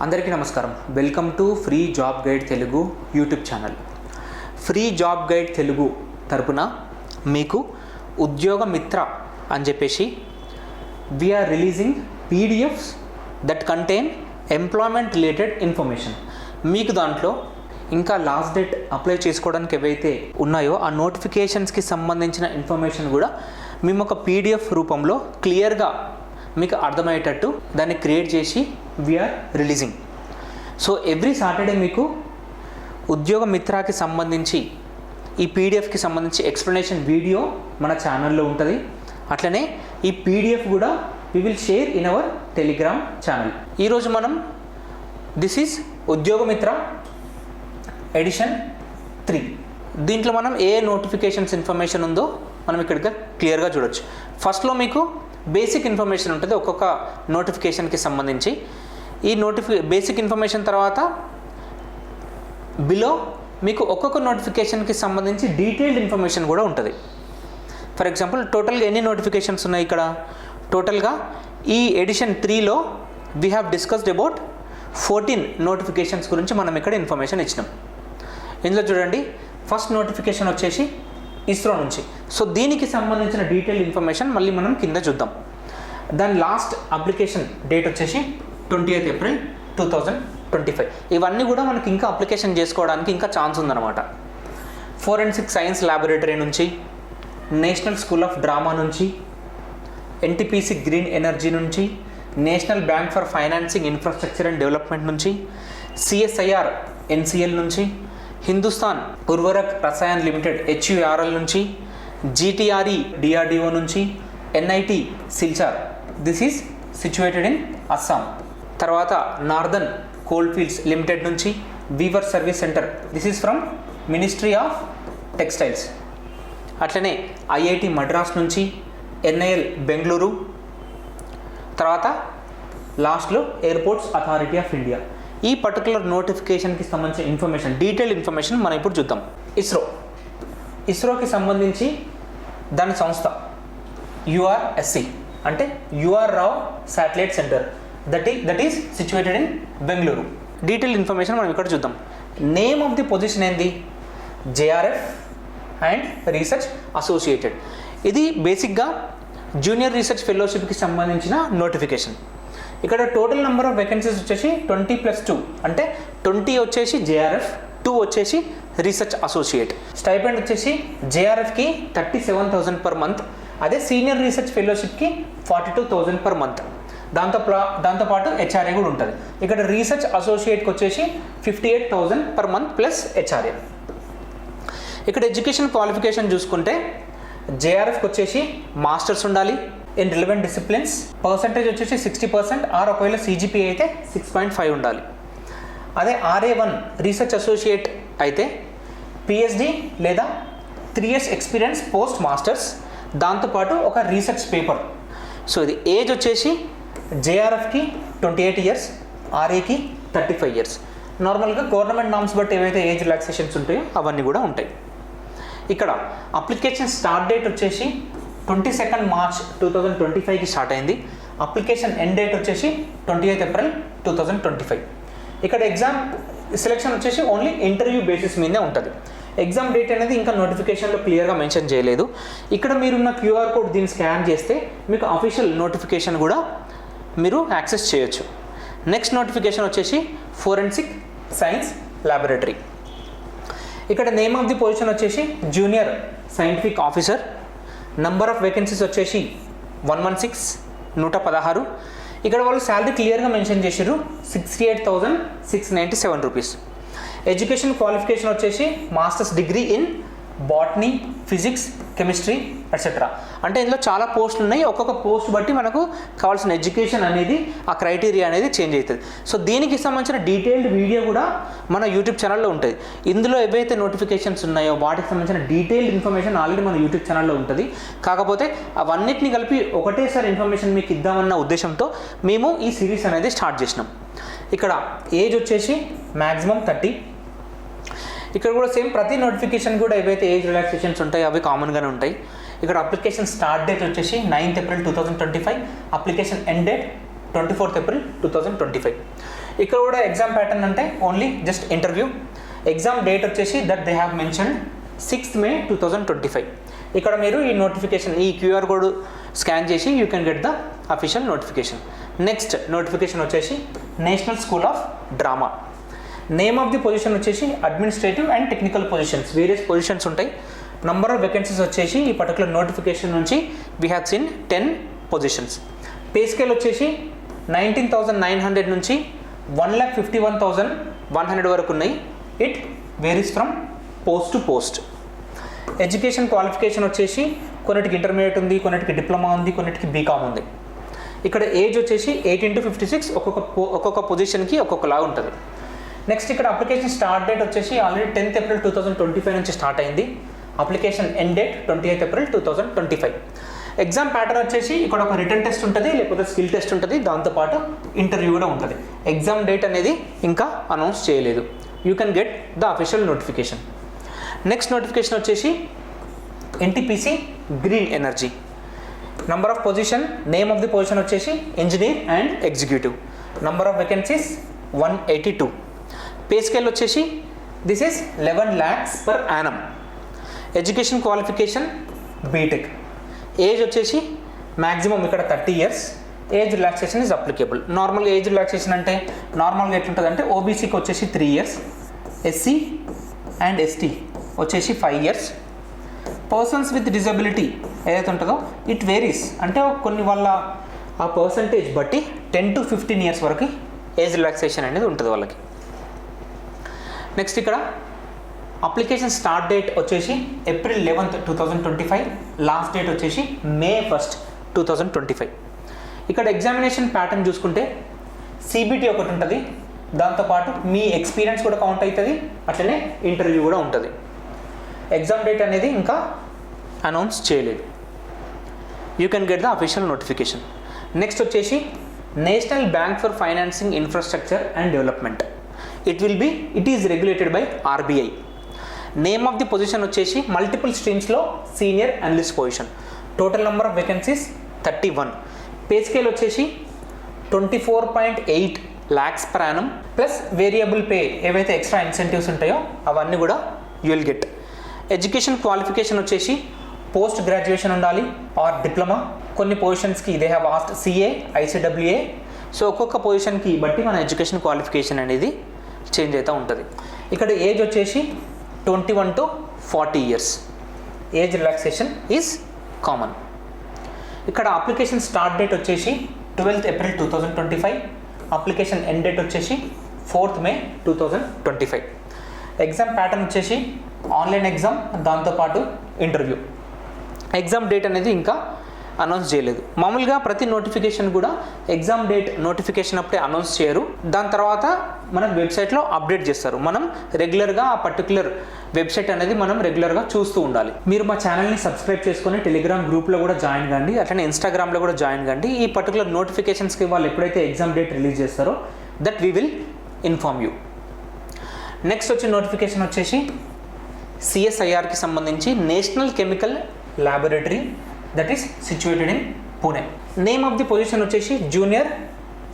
అందరికీ నమస్కారం. Welcome to free job guide Telugu YouTube channel. Free job guide Telugu తరపున మీకు ఉద్యోగ మిత్ర అని చెప్పేసి we are releasing PDFs that contain employment related information. మీకు దాంట్లో ఇంకా లాస్ట్ డేట్ అప్లై చేసుకోవడానికి ఏవైతే ఉన్నాయో ఆ నోటిఫికేషన్స్కి సంబంధించిన ఇన్ఫర్మేషన్ కూడా మేము ఒక పీడిఎఫ్ రూపంలో క్లియర్గా మీకు అర్థమయ్యేటట్టు దాన్ని క్రియేట్ చేసి we are releasing. So every Saturday మీకు ఉద్యోగ మిత్రాకి సంబంధించి ఈ పీడిఎఫ్కి సంబంధించి ఎక్స్ప్లెనేషన్ వీడియో మన ఛానల్లో ఉంటుంది. అట్లనే ఈ పీడిఎఫ్ కూడా we will share in our Telegram channel. ఈరోజు మనం దిస్ ఈజ్ ఉద్యోగ మిత్ర ఎడిషన్ 3. దీంట్లో మనం ఏ నోటిఫికేషన్స్ ఇన్ఫర్మేషన్ ఉందో మనం ఇక్కడ క్లియర్గా చూడొచ్చు. ఫస్ట్లో మీకు బేసిక్ ఇన్ఫర్మేషన్ ఉంటుంది ఒక్కొక్క నోటిఫికేషన్కి సంబంధించి. ఈ బేసిక్ ఇన్ఫర్మేషన్ తర్వాత బిలో మీకు ఒక్కొక్క నోటిఫికేషన్కి సంబంధించి డీటెయిల్డ్ ఇన్ఫర్మేషన్ కూడా ఉంటుంది. ఫర్ ఎగ్జాంపుల్ టోటల్గా ఎన్ని నోటిఫికేషన్స్ ఉన్నాయి ఇక్కడ? టోటల్గా ఈ ఎడిషన్ 3లో we have discussed about 14 notifications గురించి మనం ఇక్కడ ఇన్ఫర్మేషన్ ఇచ్చినాం. ఇందులో చూడండి, ఫస్ట్ నోటిఫికేషన్ వచ్చేసి ఇస్రో నుంచి. సో దీనికి సంబంధించిన డీటెయిల్డ్ ఇన్ఫర్మేషన్ మళ్ళీ మనం కింద చూద్దాం. దాని లాస్ట్ అప్లికేషన్ డేట్ వచ్చేసి 28 ఏప్రిల్ 2025. ఇవన్నీ కూడా మనకి ఇంకా అప్లికేషన్ చేసుకోవడానికి ఇంకా ఛాన్స్ ఉందన్నమాట. ఫోరెన్సిక్ సైన్స్ ల్యాబొరేటరీ నుంచి, నేషనల్ స్కూల్ ఆఫ్ డ్రామా నుంచి, ఎన్టీపీసీ గ్రీన్ ఎనర్జీ నుంచి, National bank for financing infrastructure and Development నుంచి, సిఎస్ఐఆర్ ఎన్సిఎల్ నుంచి, హిందుస్థాన్ ఉర్వరక్ రసాయన్ లిమిటెడ్ హెచ్యుఆర్ఎల్ నుంచి, జీటీఆర్ఈ డిఆర్డిఓ నుంచి, NIT Silchar this is situated in Assam. తర్వాత నార్దర్న్ కోల్డ్ ఫీల్డ్స్ లిమిటెడ్ నుంచి, weaver service centre this is from ministry of textiles. అట్లనే IIT Madras నుంచి, NIL Bengaluru. తర్వాత లాస్ట్లో ఎయిర్పోర్ట్స్ అథారిటీ ఆఫ్ ఇండియా. ఈ పర్టికులర్ నోటిఫికేషన్కి సంబంధించిన ఇన్ఫర్మేషన్ డీటెయిల్డ్ ఇన్ఫర్మేషన్ మనం ఇప్పుడు చూద్దాం. ఇస్రోకి సంబంధించి దాని సంస్థ యుఆర్ఎస్సి అంటే you are Rao satellite centre that is situated in Bengaluru. Detailed information మనం ఇక్కడ చూద్దాం. నేమ్ ఆఫ్ ది పొజిషన్ ఏంది? JRF and research associated. ఇది బేసిక్గా జూనియర్ రీసెర్చ్ ఫెలోషిప్కి సంబంధించిన నోటిఫికేషన్. ఇక్కడ టోటల్ నెంబర్ ఆఫ్ వేకెన్సీస్ వచ్చేసి 20+2 అంటే 20 వచ్చేసి జేఆర్ఎఫ్, 2 వచ్చేసి రీసెర్చ్ అసోసియేట్. స్టైపెండ్ వచ్చేసి జేఆర్ఎఫ్కి 37,000 పర్ మంత్, అదే సీనియర్ రీసెర్చ్ ఫెలోషిప్కి 42,000 పర్ మంత్. దాంతోపాటు హెచ్ఆర్ఏ కూడా ఉంటుంది. ఇక్కడ రీసెర్చ్ అసోసియేట్కి వచ్చేసి 58,000 పర్ మంత్ ప్లస్ హెచ్ఆర్ఏ. ఇక్కడ ఎడ్యుకేషన్ క్వాలిఫికేషన్ చూసుకుంటే జేఆర్ఎఫ్కి వచ్చేసి మాస్టర్స్ ఉండాలి ఇన్ రిలవెంట్ డిసిప్లిన్స్, పర్సంటేజ్ వచ్చేసి 60%, ఆర్ ఒకవేళ సిజిపిఏ అయితే 6.5 ఉండాలి. అదే RA1 రీసెర్చ్ అసోసియేట్ అయితే పిహెచ్డి లేదా 3 years ఎక్స్పీరియన్స్ పోస్ట్ మాస్టర్స్, దాంతోపాటు ఒక రీసెర్చ్ పేపర్. సో ఇది ఏజ్ వచ్చేసి జేఆర్ఎఫ్కి 28 years, RAకి 35 years. నార్మల్గా గవర్నమెంట్ నామ్స్ బట్టి ఏవైతే ఏజ్ రిలాక్సేషన్స్ ఉంటాయో అవన్నీ కూడా ఉంటాయి. ఇక్కడ అప్లికేషన్ స్టార్ట్ డేట్ వచ్చేసి 22 March 2025కి స్టార్ట్ అయింది. అప్లికేషన్ ఎండ్ డేట్ వచ్చేసి 28 April 2025. ఇక్కడ ఎగ్జామ్ సెలెక్షన్ వచ్చేసి ఓన్లీ ఇంటర్వ్యూ బేసిస్ మీదే ఉంటుంది. ఎగ్జామ్ డేట్ అనేది ఇంకా నోటిఫికేషన్లో క్లియర్గా మెన్షన్ చేయలేదు. ఇక్కడ మీరున్న క్యూఆర్ కోడ్ దీన్ని స్కాన్ చేస్తే మీకు అఫీషియల్ నోటిఫికేషన్ కూడా మీరు యాక్సెస్ చేయొచ్చు. నెక్స్ట్ నోటిఫికేషన్ వచ్చేసి ఫోరెన్సిక్ సైన్స్ ల్యాబొరేటరీ. ఇక్కడ నేమ్ ఆఫ్ ది పొజిషన్ వచ్చేసి junior scientific officer. Number of vacancies వచ్చేసి 116. ఇక్కడ వాళ్ళు శాలరీ క్లియర్గా మెన్షన్ చేశారు, 68,697 రూపీస్. ఎడ్యుకేషన్ క్వాలిఫికేషన్ వచ్చేసి masters degree in botany, physics, chemistry etcetera. అంటే ఇందులో చాలా పోస్టులు ఉన్నాయి. ఒక్కొక్క పోస్ట్ బట్టి మనకు కావాల్సిన ఎడ్యుకేషన్ అనేది ఆ క్రైటీరియా అనేది చేంజ్ అవుతుంది. సో దీనికి సంబంధించిన డీటెయిల్డ్ వీడియో కూడా మన యూట్యూబ్ ఛానల్లో ఉంటుంది. ఇందులో ఏవైతే నోటిఫికేషన్స్ ఉన్నాయో వాటికి సంబంధించిన డీటెయిల్డ్ ఇన్ఫర్మేషన్ ఆల్రెడీ మన యూట్యూబ్ ఛానల్లో ఉంటుంది. కాకపోతే అవన్నిటిని కలిపి ఒకటేసారి ఇన్ఫర్మేషన్ మీకు ఇద్దామన్న ఉద్దేశంతో మేము ఈ సిరీస్ అనేది స్టార్ట్ చేసినాం. ఇక్కడ ఏజ్ వచ్చేసి మ్యాక్సిమం 30. ఇక్కడ కూడా సేమ్ ప్రతి నోటిఫికేషన్ కూడా ఏవైతే ఏజ్ రిలాక్సేషన్స్ ఉంటాయో అవి కామన్గానే ఉంటాయి. ఇక్కడ అప్లికేషన్ స్టార్ట్ డేట్ వచ్చేసి 9th April 2025, application end date 24th April 2025. ఇక్కడ కూడా ఎగ్జామ్ ప్యాటర్న్ అంటే only just interview. Exam date వచ్చేసి that they have mention 6th May 2025. ఇక్కడ మీరు ఈ నోటిఫికేషన్, ఈ QR కోడ్ స్కాన్ చేసి you can get the official notification. Next notification వచ్చేసి national school of drama. Name of the position వచ్చేసి administrative and technical positions, various positions ఉంటాయి. Number of vacancies వచ్చేసి ఈ పర్టికులర్ నోటిఫికేషన్ నుంచి we have seen 10 positions. Pay scale వచ్చేసి 19,900 నుంచి 1,51,100 వరకు ఉన్నాయి. It varies from post to post. Education qualification వచ్చేసి కొన్నిటికి ఇంటర్మీడియట్ ఉంది, కొన్నిటికి డిప్లొమా ఉంది, కొన్నిటికి బీకామ్ ఉంది. ఇక్కడ ఏజ్ వచ్చేసి 18 to 56, ఒక్కొక్క పొజిషన్కి ఒక్కొక్కలా ఉంటుంది. నెక్స్ట్ ఇక్కడ అప్లికేషన్ స్టార్ట్ డేట్ వచ్చేసి ఆల్రెడీ 10th April 2025 నుంచి స్టార్ట్ అయింది. Application end date 28th April 2025. Exam pattern వచ్చేసి ఇక్కడ ఒక రిటర్న్ టెస్ట్ ఉంటుంది, లేకపోతే స్కిల్ టెస్ట్ ఉంటుంది, దాంతోపాటు ఇంటర్వ్యూ కూడా ఉంటుంది. ఎగ్జామ్ డేట్ అనేది ఇంకా అనౌన్స్ చేయలేదు. You can get the official notification. Next notification వచ్చేసి NTPC green energy. Number of position, name of the position వచ్చేసి engineer and executive. Number of vacancies 182. Pay scale వచ్చేసి this is 11 lakhs per annum. Education qualification BTech. Age వచ్చేసి maximum ఇక్కడ 30 years. Age relaxation is applicable. Normal age relaxation అంటే నార్మల్గా ఎట్లుంటుంది అంటే ఓబీసీకి వచ్చేసి 3 years, SC and ST వచ్చేసి 5 years. పర్సన్స్ విత్ డిజబిలిటీ ఏదైతే ఉంటుందో ఇట్ వేరీస్, అంటే కొన్ని వాళ్ళ ఆ పర్సంటేజ్ బట్టి 10 to 15 years వరకు ఏజ్ రిలాక్సేషన్ అనేది ఉంటుంది వాళ్ళకి. నెక్స్ట్ ఇక్కడ అప్లికేషన్ స్టార్ట్ డేట్ వచ్చేసి April 11th 2025. లాస్ట్ డేట్ వచ్చేసి May 1st 2025. ఇక్కడ ఎగ్జామినేషన్ ప్యాటర్న్ చూసుకుంటే CBT ఒకటి ఉంటుంది, దాంతోపాటు మీ ఎక్స్పీరియన్స్ కూడా కౌంట్ అవుతుంది, అట్లనే ఇంటర్వ్యూ కూడా ఉంటుంది. ఎగ్జామ్ డేట్ అనేది ఇంకా అనౌన్స్ చేయలేదు. You can get the official notification. Next వచ్చేసి national bank for financing infrastructure and development. It is regulated by RBI. Name of the position వచ్చేసి మల్టిపుల్ స్ట్రీమ్స్లో senior analyst position. Total number of vacancies 31. Pay scale వచ్చేసి 24.8 lakhs per annum plus variable pay, ఏవైతే extra incentives ఉంటాయో అవన్నీ కూడా you will get. Education qualification వచ్చేసి post graduation ఉండాలి or diploma. కొన్ని పొజిషన్స్కి they have asked CA, ICWA. So ఒక్కొక్క పొజిషన్కి బట్టి మన ఎడ్యుకేషన్ క్వాలిఫికేషన్ అనేది చేంజ్ అవుతూ ఉంటుంది. ఇక్కడ ఏజ్ వచ్చేసి 21 to 40 years. Age relaxation is common. ఇక్కడ అప్లికేషన్ స్టార్ట్ డేట్ వచ్చేసి 12th April 2025. Application end date వచ్చేసి 4th May 2025. ఎగ్జామ్ ప్యాటర్న్ వచ్చేసి ఆన్లైన్ ఎగ్జామ్, దాంతోపాటు ఇంటర్వ్యూ. ఎగ్జామ్ డేట్ అనేది ఇంకా అనౌన్స్ చేయలేదు. మామూలుగా ప్రతి నోటిఫికేషన్ కూడా ఎగ్జామ్ డేట్ నోటిఫికేషన్ అప్పుడే అనౌన్స్ చేయరు, దాని తర్వాత మన వెబ్సైట్లో అప్డేట్ చేస్తారు. మనం రెగ్యులర్గా ఆ పర్టికులర్ వెబ్సైట్ అనేది మనం రెగ్యులర్గా చూస్తూ ఉండాలి. మీరు మా ఛానల్ని సబ్స్క్రైబ్ చేసుకొని టెలిగ్రామ్ గ్రూప్లో కూడా జాయిన్ కండి, అట్లనే ఇన్స్టాగ్రామ్లో కూడా జాయిన్ కండి. ఈ పర్టికులర్ నోటిఫికేషన్స్కి వాళ్ళు ఎప్పుడైతే ఎగ్జామ్ డేట్ రిలీజ్ చేస్తారో that we will inform you. Next వచ్చే నోటిఫికేషన్ వచ్చేసి CSIRకి సంబంధించి national chemical laboratory, that is situated in Pune. Name of the position వచ్చేసి junior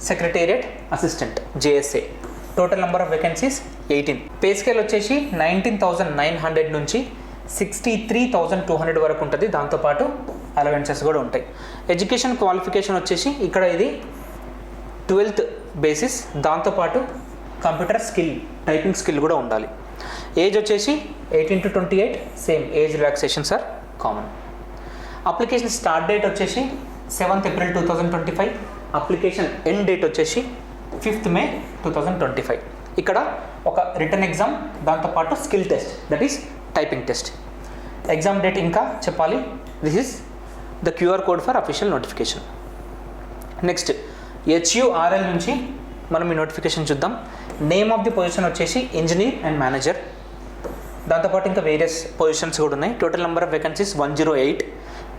secretariat assistant JSA. Total number of vacancies 18. Pay scale వచ్చేసి 19,900 నుంచి 63,200 వరకు ఉంటుంది, దాంతోపాటు అలవెన్సెస్ కూడా ఉంటాయి. ఎడ్యుకేషన్ క్వాలిఫికేషన్ వచ్చేసి ఇక్కడ ఇది 12th బేసిస్, దాంతోపాటు కంప్యూటర్ స్కిల్, టైపింగ్ స్కిల్ కూడా ఉండాలి. ఏజ్ వచ్చేసి 18 to 28, same age relaxations are common. Application start date వచ్చేసి 7th April 2025. Application end date వచ్చేసి 5th May 2025. ఇక్కడ ఒక రిటర్న్ ఎగ్జామ్, దాంతోపాటు skill test, that is typing test. Exam date ఇంకా చెప్పాలి. This is the QR code for official notification. Next HURL నుంచి మనం ఈ నోటిఫికేషన్ చూద్దాం. నేమ్ ఆఫ్ ది పొజిషన్ వచ్చేసి ఇంజనీర్ అండ్ మేనేజర్, దాంతోపాటు ఇంకా వేరియస్ పొజిషన్స్ కూడా ఉన్నాయి. Total number of vacancies 108.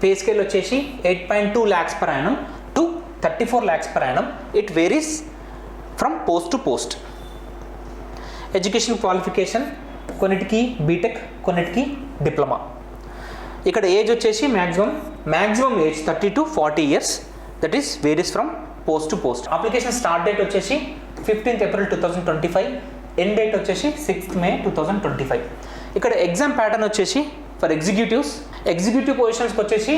Pay scale వచ్చేసి 8.2 lakhs per annum to 34 lakhs per annum. It varies from post to post. Education qualification కొన్నిటికి BTech, కొన్నిటికి diploma. ఇక్కడ age వచ్చేసి maximum age 30 to 40 years, that is varies from post to post. Application start date వచ్చేసి 15th April 2025, end date వచ్చేసి 6th May 2025. ఇక్కడ exam pattern వచ్చేసి for executive పొజిషన్స్కి వచ్చేసి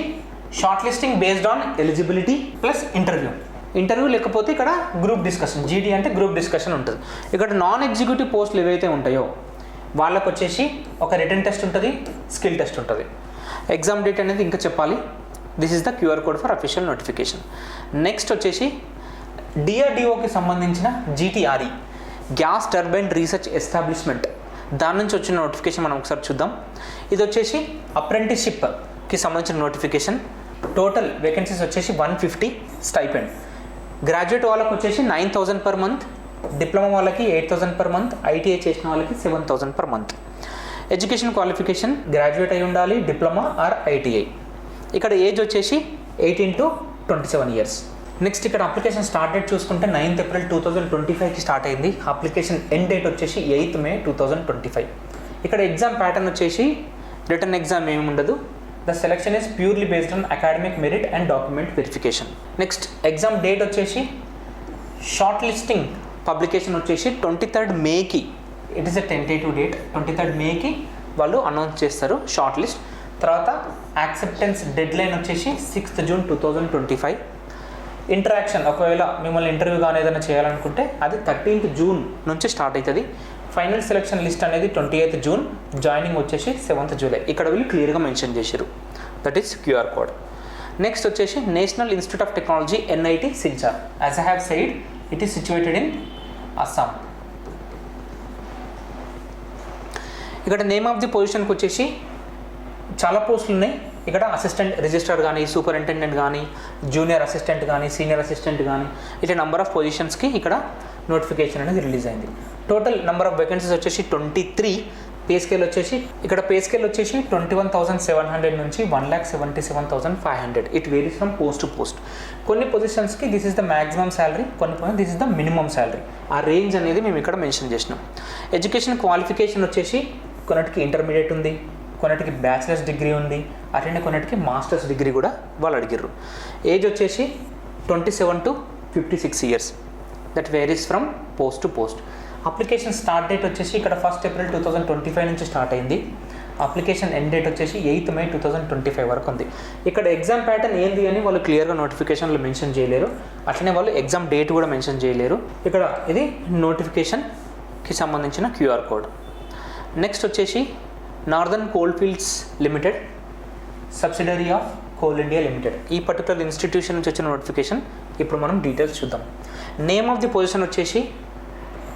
short listing based on eligibility plus interview లేకపోతే ఇక్కడ group discussion, జీడీ అంటే group discussion ఉంటుంది. ఇక్కడ నాన్ ఎగ్జిక్యూటివ్ పోస్టులు ఏవైతే ఉంటాయో వాళ్ళకు వచ్చేసి ఒక రిటన్ టెస్ట్ ఉంటుంది, స్కిల్ టెస్ట్ ఉంటుంది. ఎగ్జామ్ డేట్ అనేది ఇంకా చెప్పాలి. This is the QR code for official notification. Next వచ్చేసి డిఆర్డిఓకి సంబంధించిన GTRE, gas turbine research establishment, దాని నుంచి వచ్చిన నోటిఫికేషన్ మనం ఒకసారి చూద్దాం. ఇది వచ్చేసి అప్రెంటిస్షిప్కి సంబంధించిన నోటిఫికేషన్. టోటల్ వేకెన్సీస్ వచ్చేసి 150, స్టైపెండ్. గ్రాడ్యుయేట్ వాళ్ళకి వచ్చేసి 9,000 per month, డిప్లొమా వాళ్ళకి 8,000 per month, ఐటీఐ చేసిన వాళ్ళకి 7,000 per month. Education qualification graduate అయి ఉండాలి, డిప్లొమా ఆర్ ఐటీఐ. ఇక్కడ ఏజ్ వచ్చేసి 18 to 27 years. నెక్స్ట్ ఇక్కడ అప్లికేషన్ స్టార్ట్ డేట్ చూసుకుంటే 9th April 2025కి స్టార్ట్ అయింది. అప్లికేషన్ ఎండ్ డేట్ వచ్చేసి 8th May 2025. ఇక్కడ ఎగ్జామ్ ప్యాటర్న్ వచ్చేసి రిటర్న్ ఎగ్జామ్ ఏమి ఉండదు. The selection is purely based on academic merit and document verification. Next exam date వచ్చేసి షార్ట్ లిస్టింగ్ పబ్లికేషన్ వచ్చేసి 23rd Mayకి, it is a tentative date, 23rd Mayకి వాళ్ళు announce చేస్తారు short list. తర్వాత acceptance dead line వచ్చేసి 6th June 2025. Interaction ఒకవేళ మిమ్మల్ని interview కానీ ఏదైనా చేయాలనుకుంటే అది 13th June నుంచి స్టార్ట్ అవుతుంది. ఫైనల్ సెలెక్షన్ లిస్ట్ అనేది 28th June, జాయినింగ్ వచ్చేసి 7th July. ఇక్కడ వీళ్ళు క్లియర్గా మెన్షన్ చేశారు. That is QR code. Next వచ్చేసి national institute of technology NIT Silchar. As I have said it is situated in Assam. ఇక్కడ నేమ్ ఆఫ్ ది పొజిషన్కి వచ్చేసి చాలా పోస్టులు ఉన్నాయి. ఇక్కడ అసిస్టెంట్ రిజిస్ట్రార్ కానీ, సూపరింటెండెంట్ కానీ, జూనియర్ అసిస్టెంట్ కానీ, సీనియర్ అసిస్టెంట్ కానీ, ఇట్లా నెంబర్ ఆఫ్ పొజిషన్స్కి ఇక్కడ నోటిఫికేషన్ అనేది రిలీజ్ అయింది. టోటల్ నెంబర్ ఆఫ్ వేకెన్సీస్ వచ్చేసి 23. పే స్కేల్ వచ్చేసి 21,700 నుంచి 1,77,500. It varies from post to post. కొన్ని పొజిషన్స్కి this is the maximum salary, కొన్ని this is the minimum salary. ఆ రేంజ్ అనేది మేము ఇక్కడ మెన్షన్ చేసినాం. ఎడ్యుకేషన్ క్వాలిఫికేషన్ వచ్చేసి కొన్నిటికి ఇంటర్మీడియట్ ఉంది, కొన్నిటికి బ్యాచిలర్స్ డిగ్రీ ఉంది, అట్లనే కొన్నిటికి మాస్టర్స్ డిగ్రీ కూడా వాళ్ళు అడిగారు. ఏజ్ వచ్చేసి 27 to 56 years. That varies from post to post. Application start date వచ్చేసి ఇక్కడ 1st April 2025 నుంచి స్టార్ట్ అయింది. అప్లికేషన్ ఎండ్ డేట్ వచ్చేసి 8th May 2025 వరకు ఉంది. ఇక్కడ ఎగ్జామ్ ప్యాటర్న్ ఏంది అని వాళ్ళు క్లియర్గా నోటిఫికేషన్లో మెన్షన్ చేయలేరు, అట్లనే వాళ్ళు ఎగ్జామ్ డేట్ కూడా మెన్షన్ చేయలేరు. ఇక్కడ ఇది నోటిఫికేషన్కి సంబంధించిన క్యూఆర్ కోడ్. నెక్స్ట్ వచ్చేసి northern coalfields limited, subsidiary of coal India limited. ఈ పర్టికులర్ ఇన్స్టిట్యూషన్ నుంచి వచ్చిన నోటిఫికేషన్. ఇప్పుడు మనం డీటెయిల్స్ చూద్దాం. నేమ్ ఆఫ్ ది పొజిషన్ వచ్చేసి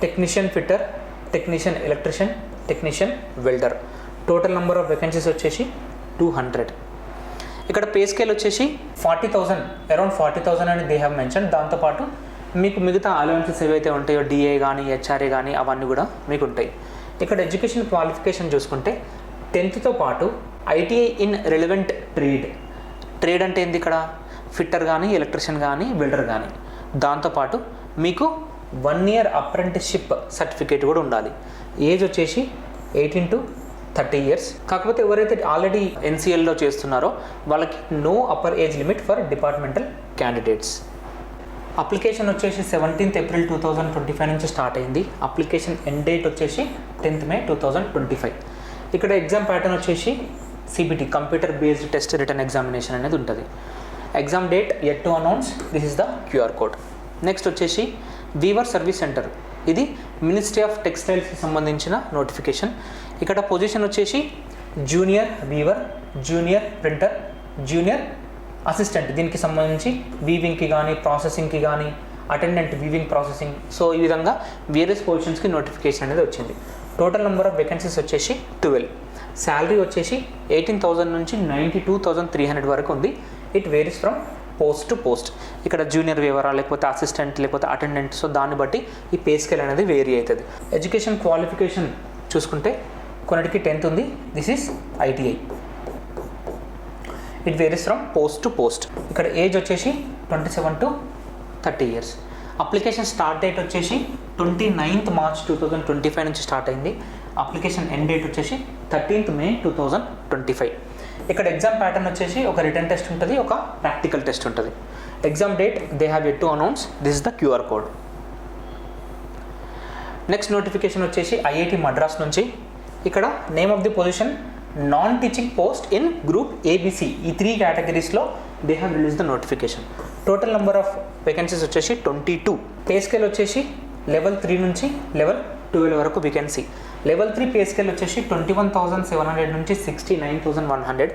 technician fitter, technician electrician, technician welder. Total number of vacancies వచ్చేసి 200. ఇక్కడ పే స్కేల్ వచ్చేసి 40,000, అరౌండ్ 40,000 అని దే హ్యావ్ మెన్షన్. దాంతోపాటు మీకు మిగతా అలవెన్సెస్ ఏవైతే ఉంటాయో డిఏ కానీ, హెచ్ఆర్ఏ కానీ, అవన్నీ కూడా మీకు ఉంటాయి. ఇక్కడ ఎడ్యుకేషన్ క్వాలిఫికేషన్ చూసుకుంటే 10th పాటు ఐటీఐ ఇన్ రెలవెంట్ ట్రేడ్ అంటే ఏంది, ఇక్కడ ఫిట్టర్ కానీ, ఎలక్ట్రిషియన్ కానీ, వెల్డర్ కానీ. దాంతోపాటు మీకు 1 year అప్రెంటిస్షిప్ సర్టిఫికేట్ కూడా ఉండాలి. ఏజ్ వచ్చేసి 18 to 30 years. కాకపోతే ఎవరైతే ఆల్రెడీ NCLలో చేస్తున్నారో వాళ్ళకి no upper age limit for departmental candidates. Application వచ్చేసి 17th April 2025 నుంచి స్టార్ట్ అయింది. అప్లికేషన్ ఎండ్ డేట్ వచ్చేసి 10th May 2025. ఇక్కడ ఎగ్జామ్ ప్యాటర్న్ వచ్చేసి CBT, computer based test written examination అనేది ఉంటుంది. Exam date yet to announce. This is the QR code. Next వచ్చేసి weaver service centre. ఇది మినిస్ట్రీ ఆఫ్ టెక్స్టైల్స్కి సంబంధించిన నోటిఫికేషన్. ఇక్కడ పొజిషన్ వచ్చేసి junior weaver, junior printer, junior assistant. దీనికి సంబంధించి వీవింగ్కి కానీ, ప్రాసెసింగ్కి కానీ, అటెండెంట్ వీవింగ్ ప్రాసెసింగ్. సో ఈ విధంగా వేరియస్ పొజిషన్స్కి నోటిఫికేషన్ అనేది వచ్చింది. టోటల్ నెంబర్ ఆఫ్ వేకెన్సీస్ వచ్చేసి 12. శాలరీ వచ్చేసి 18,000 నుంచి 92,300 వరకు ఉంది. It varies from post to post. ఇక్కడ జూనియర్ వీవరా, లేకపోతే అసిస్టెంట్, లేకపోతే అటెండెంట్. సో దాన్ని బట్టి ఈ పే స్కేల్ అనేది వేరీ అవుతుంది. ఎడ్యుకేషన్ క్వాలిఫికేషన్ చూసుకుంటే కొన్నిటికి 10th ఉంది. This is ITI. It varies from post to post. ఇక్కడ ఏజ్ వచ్చేసి 27 to 30 years. Application start date వచ్చేసి 29th March 2025 నుంచి స్టార్ట్ అయింది. అప్లికేషన్ ఎండ్ డేట్ వచ్చేసి 13th May 2025. ఇక్కడ ఎగ్జామ్ ప్యాటర్న్ వచ్చేసి ఒక రిటర్న్ టెస్ట్ ఉంటుంది, ఒక ప్రాక్టికల్ టెస్ట్ ఉంటుంది. Exam date they have yet to announce. This is the QR code. Next notification వచ్చేసి ఐఐటి మద్రాస్ నుంచి. ఇక్కడ name of the position non teaching post in group A B C, ఈ 3 కేటగిరీస్లో they have release the notification. Total number of vacancies వచ్చేసి 22. Pay scale వచ్చేసి level 3 నుంచి level 12 వరకు vacancy. Level 3 pay scale వచ్చేసి 21,700 నుంచి 69,100.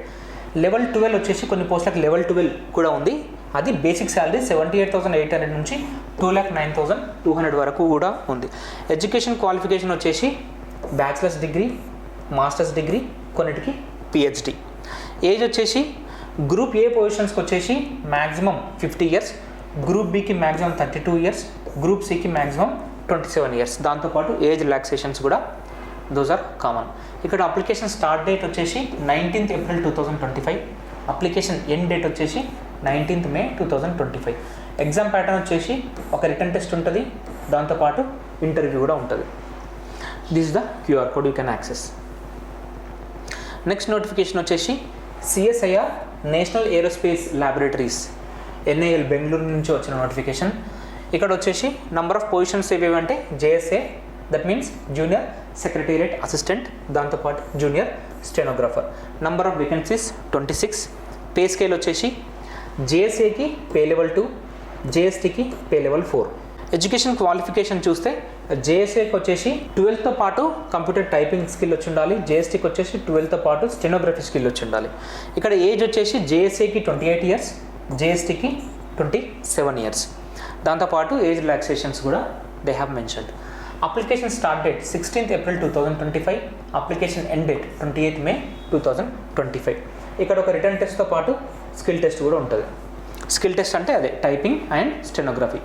లెవెల్ 12 వచ్చేసి కొన్ని పోస్టులకు లెవెల్ 12 కూడా ఉంది, అది బేసిక్ శాలరీ 78,800 నుంచి 2,09,200 వరకు కూడా ఉంది. ఎడ్యుకేషన్ క్వాలిఫికేషన్ వచ్చేసి బ్యాచిలర్స్ డిగ్రీ, మాస్టర్స్ డిగ్రీ, కొన్నిటికి పిహెచ్డి. ఏజ్ వచ్చేసి గ్రూప్ ఏ పొజిషన్స్కి వచ్చేసి మ్యాక్సిమం 50 ఇయర్స్, గ్రూప్ బికి మ్యాక్సిమం 32 ఇయర్స్, గ్రూప్ సికి మ్యాక్సిమం 27 ఇయర్స్. దాంతోపాటు ఏజ్ రిలాక్సేషన్స్ కూడా దోస్ ఆర్ కామన్. ఇక్కడ అప్లికేషన్ స్టార్ట్ డేట్ వచ్చేసి 19th April 2025. Application end date వచ్చేసి 19th May 2025. ఎగ్జామ్ ప్యాటర్న్ వచ్చేసి ఒక రిటర్న్ టెస్ట్ ఉంటుంది, దాంతోపాటు ఇంటర్వ్యూ కూడా ఉంటుంది. This the QR code you can access. Next notification వచ్చేసి CSIR national aerospace laboratories NIL Bengaluru నుంచి వచ్చిన నోటిఫికేషన్. ఇక్కడ వచ్చేసి నంబర్ ఆఫ్ పొజిషన్స్ ఏవేవి అంటే JSA, that means junior secretariat assistant, దాంతోపాటు junior stenographer. Number of vacancies 26. Pay scale వచ్చేసి జేఎస్ఏకి పే లెవెల్ 2, జేఎస్టీకి పే లెవెల్ 4. ఎడ్యుకేషన్ క్వాలిఫికేషన్ చూస్తే జేఎస్ఏకి వచ్చేసి 12th పాటు కంప్యూటర్ టైపింగ్ స్కిల్ వచ్చి ఉండాలి, జేఎస్టీకి వచ్చేసి 12th పాటు స్టెనోగ్రఫీ స్కిల్ వచ్చి ఉండాలి. ఇక్కడ ఏజ్ వచ్చేసి జేఎస్ఏకి 28 ఇయర్స్, జేఎస్టీకి 27 ఇయర్స్. దాంతోపాటు ఏజ్ రిలాక్సేషన్స్ కూడా they have mentioned. Application start date 16th April 2025. Application end date 28th May 2025. ఇక్కడ ఒక రిటర్న్ టెస్ట్తో పాటు స్కిల్ టెస్ట్ కూడా ఉంటుంది. స్కిల్ టెస్ట్ అంటే అదే typing and stenography.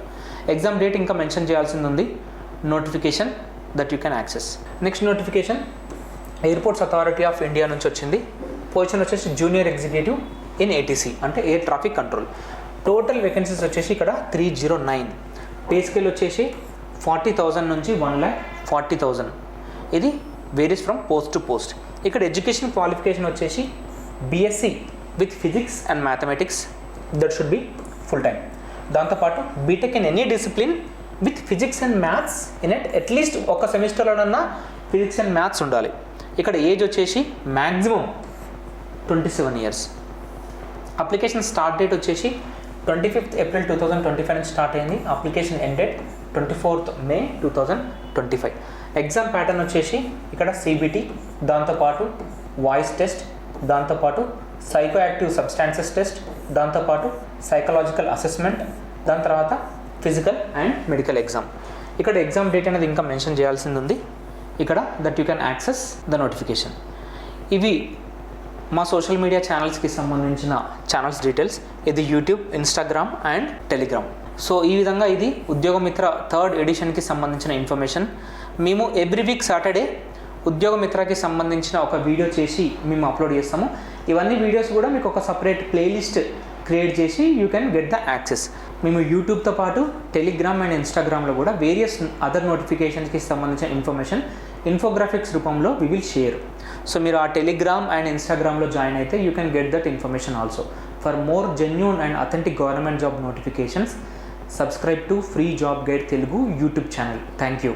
Exam date ఇంకా మెన్షన్ చేయాల్సింది ఉంది. Notification that you can access. Next notification airports authority of India నుంచి వచ్చింది. పొజిషన్ వచ్చేసి జూనియర్ ఎగ్జిక్యూటివ్ ఇన్ ఏటీసీ అంటే air traffic control. Total vacancies వచ్చేసి ఇక్కడ 309. పే స్కేల్ వచ్చేసి 40,000 నుంచి 1,40,000. ఇది varies from post to post. ఇక్కడ ఎడ్యుకేషన్ క్వాలిఫికేషన్ వచ్చేసి BSc with physics and mathematics, that should be full time. దాంతోపాటు BTech in any discipline with physics and maths in it at least ఒక సెమిస్టర్లోనన్నా ఫిజిక్స్ అండ్ మ్యాథ్స్ ఉండాలి. ఇక్కడ age వచ్చేసి maximum 27 years. Application start date వచ్చేసి 25th April 2025 నుంచి start అయింది. Application end date 24th May 2025. Exam pattern వచ్చేసి ఇక్కడ సిబిటి, దాంతోపాటు వాయిస్ టెస్ట్, దాంతోపాటు సైకో యాక్టివ్ సబ్స్టాన్సెస్ టెస్ట్, దాంతోపాటు సైకలాజికల్ అసెస్మెంట్, దాని తర్వాత ఫిజికల్ అండ్ మెడికల్ ఎగ్జామ్. ఇక్కడ ఎగ్జామ్ డేట్ అనేది ఇంకా మెన్షన్ చేయాల్సింది ఉంది ఇక్కడ, that you can access the notification. ఇవి మా సోషల్ మీడియా ఛానల్స్కి సంబంధించిన ఛానల్స్ డీటెయిల్స్. ఇది YouTube, Instagram and Telegram. So ఈ విధంగా ఇది ఉద్యోగమిత్ర 3rd ఎడిషన్కి సంబంధించిన ఇన్ఫర్మేషన్. మేము ఎవ్రీ వీక్ సాటర్డే ఉద్యోగమిత్రకి సంబంధించిన ఒక వీడియో చేసి మేము అప్లోడ్ చేస్తాము. ఇవన్నీ వీడియోస్ కూడా మీకు ఒక సపరేట్ ప్లేలిస్ట్ క్రియేట్ చేసి you can get the access. మేము యూట్యూబ్తో పాటు టెలిగ్రామ్ అండ్ ఇన్స్టాగ్రామ్లో కూడా వేరియస్ అదర్ నోటిఫికేషన్స్కి సంబంధించిన ఇన్ఫర్మేషన్ ఇన్ఫోగ్రాఫిక్స్ రూపంలో వి విల్ షేర్. సో మీరు ఆ టెలిగ్రామ్ అండ్ ఇన్స్టాగ్రామ్లో జాయిన్ అయితే you can get that information also. For more genuine and authentic government job notifications, subscribe to Free Job Guide Telugu YouTube channel. Thank you.